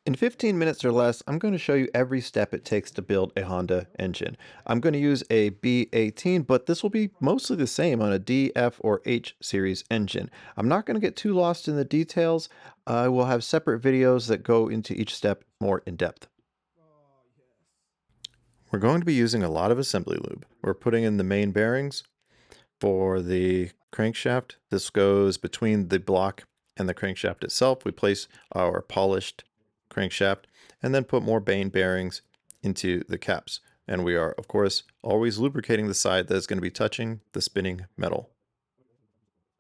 In 15 minutes or less, I'm going to show you every step it takes to build a Honda engine. I'm going to use a B18, but this will be mostly the same on a D, F, or H series engine. I'm not going to get too lost in the details. I will have separate videos that go into each step more in depth. We're going to be using a lot of assembly lube. We're putting in the main bearings for the crankshaft. This goes between the block and the crankshaft itself. We place our polished crankshaft and then put more main bearings into the caps. And we are, of course, always lubricating the side that is going to be touching the spinning metal.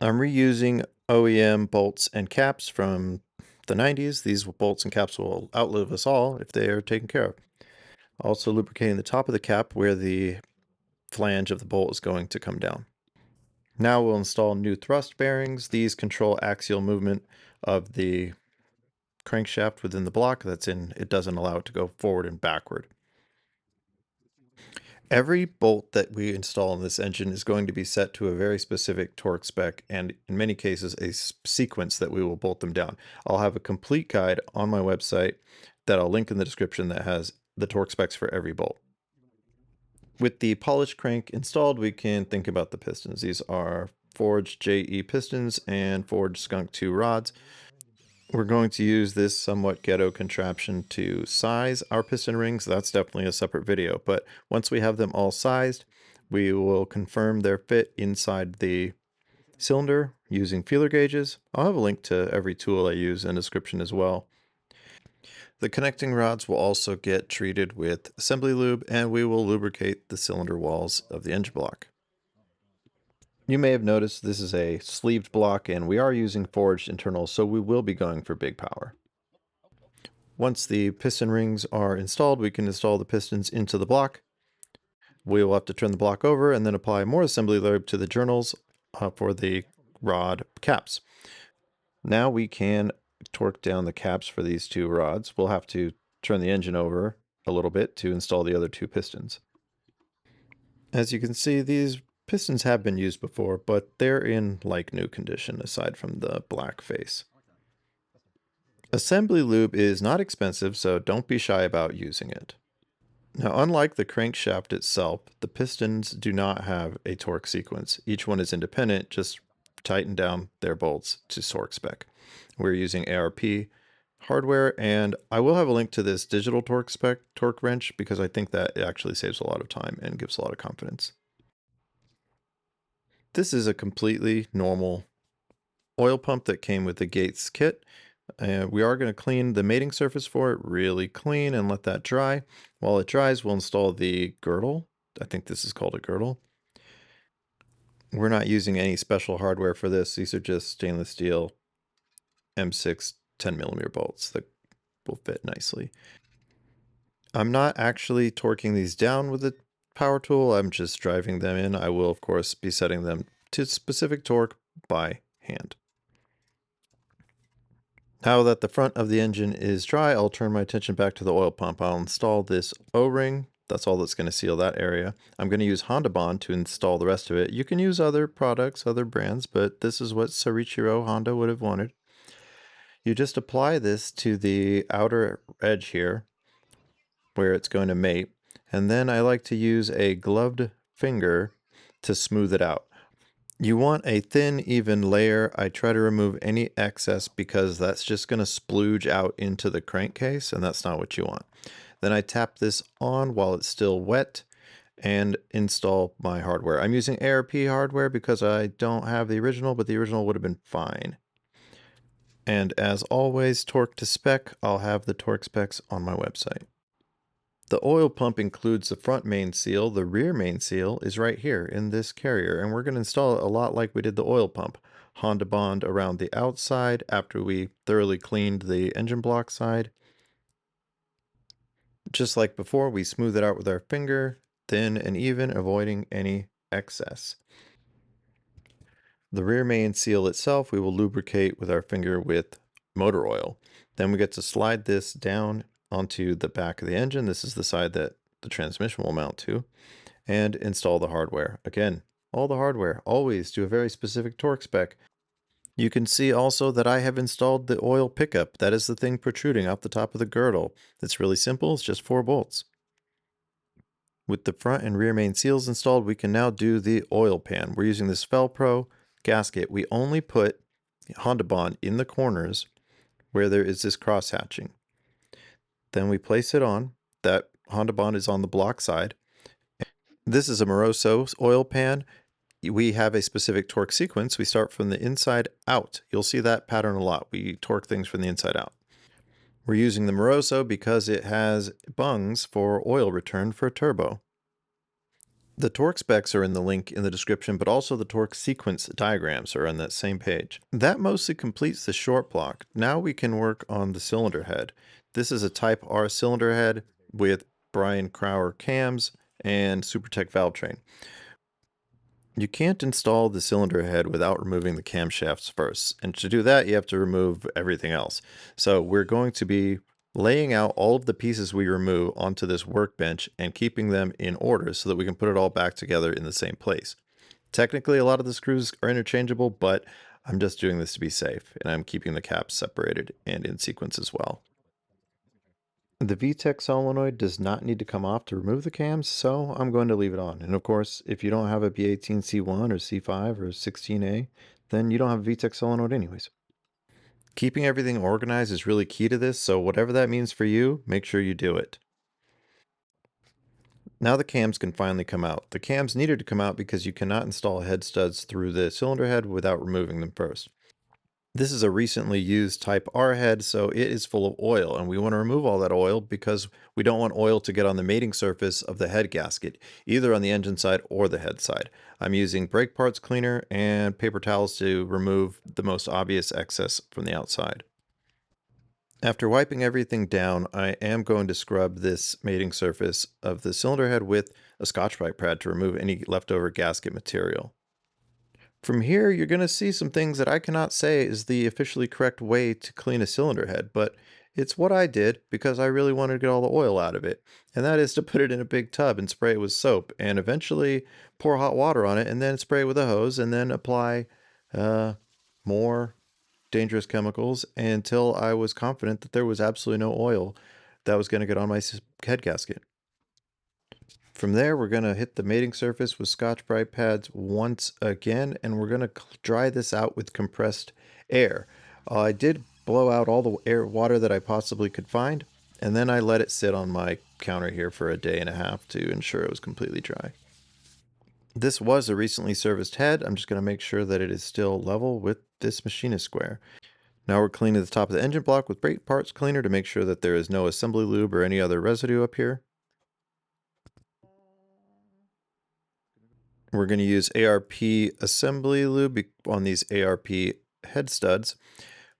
I'm reusing OEM bolts and caps from the 90s. These bolts and caps will outlive us all if they are taken care of. Also lubricating the top of the cap where the flange of the bolt is going to come down. Now we'll install new thrust bearings. These control axial movement of the crankshaft within the block. It doesn't allow it to go forward and backward. Every bolt that we install in this engine is going to be set to a very specific torque spec, and in many cases a sequence that we will bolt them down. I'll have a complete guide on my website that I'll link in the description that has the torque specs for every bolt. With the polished crank installed, we can think about the pistons. These are forged JE pistons and forged Skunk 2 rods. We're going to use this somewhat ghetto contraption to size our piston rings. That's definitely a separate video, but once we have them all sized, we will confirm their fit inside the cylinder using feeler gauges. I'll have a link to every tool I use in the description as well. The connecting rods will also get treated with assembly lube, and we will lubricate the cylinder walls of the engine block. You may have noticed this is a sleeved block, and we are using forged internals, so we will be going for big power. Once the piston rings are installed, we can install the pistons into the block. We will have to turn the block over and then apply more assembly lube to the journals for the rod caps. Now we can torque down the caps for these two rods. We'll have to turn the engine over a little bit to install the other two pistons. As you can see, these pistons have been used before, but they're in like new condition aside from the black face. Assembly lube is not expensive, so don't be shy about using it. Now, unlike the crankshaft itself, the pistons do not have a torque sequence. Each one is independent, just tighten down their bolts to torque spec. We're using ARP hardware, and I will have a link to this digital torque spec torque wrench because I think that it actually saves a lot of time and gives a lot of confidence. This is a completely normal oil pump that came with the Gates kit. We are going to clean the mating surface for it really clean and let that dry. While it dries, we'll install the girdle. I think this is called a girdle. We're not using any special hardware for this. These are just stainless steel M6 10mm bolts that will fit nicely. I'm not actually torquing these down with the power tool. I'm just driving them in. I will, of course, be setting them to specific torque by hand. Now that the front of the engine is dry, I'll turn my attention back to the oil pump. I'll install this O-ring. That's all that's going to seal that area. I'm going to use Honda Bond to install the rest of it. You can use other products, other brands, but this is what Soichiro Honda would have wanted. You just apply this to the outer edge here where it's going to mate. And then I like to use a gloved finger to smooth it out. You want a thin, even layer. I try to remove any excess because that's just going to splooge out into the crankcase, and that's not what you want. Then I tap this on while it's still wet and install my hardware. I'm using ARP hardware because I don't have the original, but the original would have been fine. And as always, torque to spec. I'll have the torque specs on my website. The oil pump includes the front main seal. The rear main seal is right here in this carrier, and we're going to install it a lot like we did the oil pump. Honda Bond around the outside after we thoroughly cleaned the engine block side. Just like before, we smooth it out with our finger, thin and even, avoiding any excess. The rear main seal itself, we will lubricate with our finger with motor oil. Then we get to slide this down onto the back of the engine. This is the side that the transmission will mount to, and install the hardware. Again, all the hardware, always to a very specific torque spec. You can see also that I have installed the oil pickup. That is the thing protruding off the top of the girdle. It's really simple, it's just 4 bolts. With the front and rear main seals installed, we can now do the oil pan. We're using this Felpro gasket. We only put Honda Bond in the corners where there is this cross hatching. Then we place it on. That Honda Bond is on the block side. This is a Moroso oil pan. We have a specific torque sequence. We start from the inside out. You'll see that pattern a lot. We torque things from the inside out. We're using the Moroso because it has bungs for oil return for a turbo. The torque specs are in the link in the description, but also the torque sequence diagrams are on that same page. That mostly completes the short block. Now we can work on the cylinder head. This is a Type R cylinder head with Brian Crowder cams and SuperTech valve train. You can't install the cylinder head without removing the camshafts first. And to do that, you have to remove everything else. So we're going to be laying out all of the pieces we remove onto this workbench and keeping them in order so that we can put it all back together in the same place. Technically, a lot of the screws are interchangeable, but I'm just doing this to be safe, and I'm keeping the caps separated and in sequence as well. The VTEC solenoid does not need to come off to remove the cams, so I'm going to leave it on. And of course, if you don't have a B18C1 or C5 or 16A, then you don't have a VTEC solenoid anyways. Keeping everything organized is really key to this, so whatever that means for you, make sure you do it. Now the cams can finally come out. The cams needed to come out because you cannot install head studs through the cylinder head without removing them first. This is a recently used Type R head, so it is full of oil, and we want to remove all that oil because we don't want oil to get on the mating surface of the head gasket, either on the engine side or the head side. I'm using brake parts cleaner and paper towels to remove the most obvious excess from the outside. After wiping everything down, I am going to scrub this mating surface of the cylinder head with a Scotch-Brite pad to remove any leftover gasket material. From here, you're going to see some things that I cannot say is the officially correct way to clean a cylinder head, but it's what I did because I really wanted to get all the oil out of it. And that is to put it in a big tub and spray it with soap and eventually pour hot water on it and then spray it with a hose and then apply more dangerous chemicals until I was confident that there was absolutely no oil that was going to get on my head gasket. From there, we're going to hit the mating surface with Scotch-Brite pads once again, and we're going to dry this out with compressed air. I did blow out all the water that I possibly could find, and then I let it sit on my counter here for a day and a half to ensure it was completely dry. This was a recently serviced head. I'm just going to make sure that it is still level with this machinist square. Now we're cleaning the top of the engine block with brake parts cleaner to make sure that there is no assembly lube or any other residue up here. We're going to use ARP assembly lube on these ARP head studs.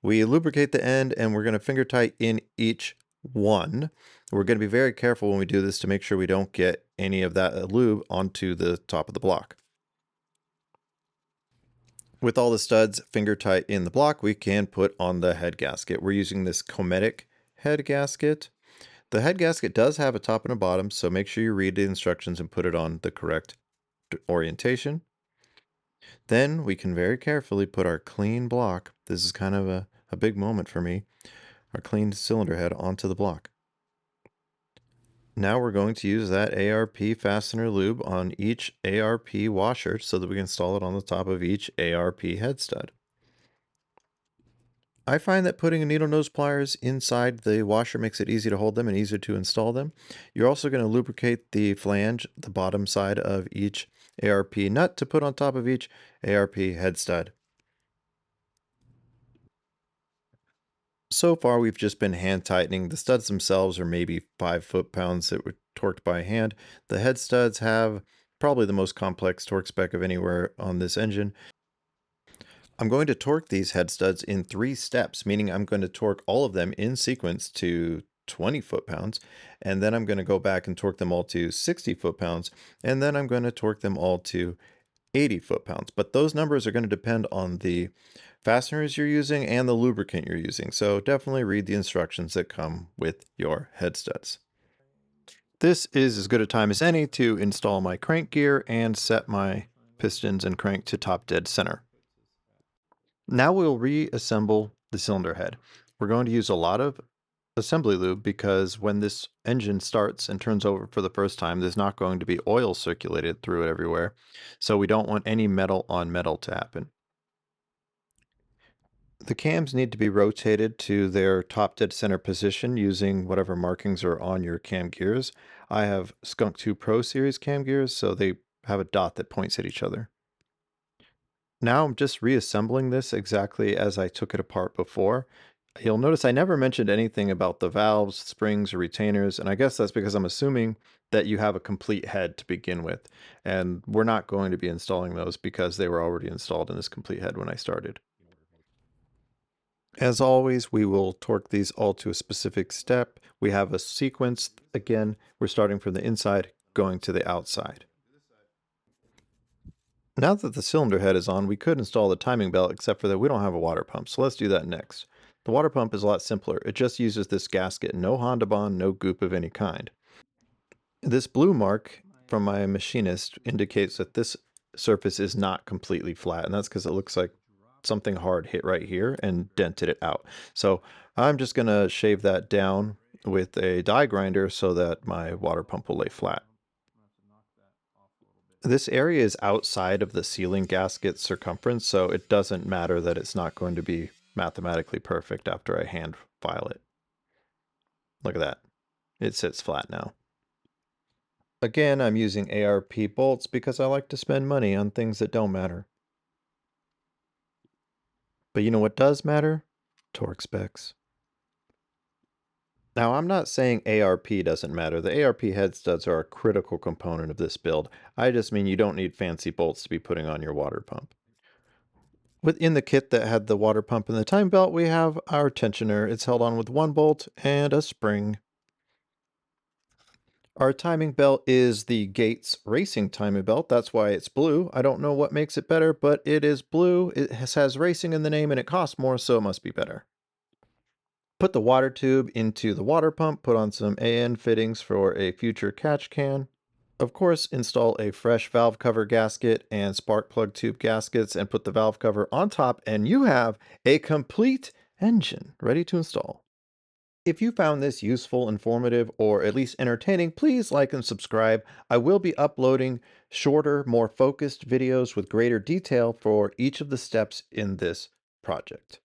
We lubricate the end and we're going to finger tight in each one. We're going to be very careful when we do this to make sure we don't get any of that lube onto the top of the block. With all the studs finger tight in the block, we can put on the head gasket. We're using this Cometic head gasket. The head gasket does have a top and a bottom, so make sure you read the instructions and put it on the correct orientation. Then we can very carefully put our clean block, this is kind of a big moment for me, our clean cylinder head onto the block. Now we're going to use that ARP fastener lube on each ARP washer so that we can install it on the top of each ARP head stud. I find that putting needle nose pliers inside the washer makes it easy to hold them and easier to install them. You're also going to lubricate the flange, the bottom side of each ARP nut to put on top of each ARP head stud. So far, we've just been hand tightening. The studs themselves are maybe 5 foot-pounds that were torqued by hand. The head studs have probably the most complex torque spec of anywhere on this engine. I'm going to torque these head studs in 3 steps, meaning I'm going to torque all of them in sequence to 20 foot-pounds, and then I'm going to go back and torque them all to 60 foot-pounds, and then I'm going to torque them all to 80 foot-pounds. But those numbers are going to depend on the fasteners you're using and the lubricant you're using. So definitely read the instructions that come with your head studs. This is as good a time as any to install my crank gear and set my pistons and crank to top dead center. Now we'll reassemble the cylinder head. We're going to use a lot of assembly lube because when this engine starts and turns over for the first time, there's not going to be oil circulated through it everywhere. So we don't want any metal on metal to happen. The cams need to be rotated to their top dead center position using whatever markings are on your cam gears. I have Skunk 2 Pro Series cam gears, so they have a dot that points at each other. Now I'm just reassembling this exactly as I took it apart before. You'll notice I never mentioned anything about the valves, springs, or retainers, and I guess that's because I'm assuming that you have a complete head to begin with, and we're not going to be installing those because they were already installed in this complete head when I started. As always, we will torque these all to a specific step. We have a sequence. Again, we're starting from the inside, going to the outside. Now that the cylinder head is on, we could install the timing belt, except for that we don't have a water pump, so let's do that next. The water pump is a lot simpler. It just uses this gasket, no Honda bond, no goop of any kind. This blue mark from my machinist indicates that this surface is not completely flat, and that's because it looks like something hard hit right here and dented it out. So I'm just going to shave that down with a die grinder so that my water pump will lay flat. This area is outside of the sealing gasket circumference, so it doesn't matter that it's not going to be mathematically perfect after I hand file it. Look at that. It sits flat now. Again, I'm using ARP bolts because I like to spend money on things that don't matter. But you know what does matter? Torque specs. Now, I'm not saying ARP doesn't matter. The ARP head studs are a critical component of this build. I just mean you don't need fancy bolts to be putting on your water pump. Within the kit that had the water pump and the time belt, we have our tensioner. It's held on with one bolt and a spring. Our timing belt is the Gates Racing timing belt. That's why it's blue. I don't know what makes it better, but it is blue. It has racing in the name and it costs more, so it must be better. Put the water tube into the water pump, put on some AN fittings for a future catch can. Of course, install a fresh valve cover gasket and spark plug tube gaskets and put the valve cover on top, and you have a complete engine ready to install. If you found this useful, informative, or at least entertaining, please like and subscribe. I will be uploading shorter, more focused videos with greater detail for each of the steps in this project.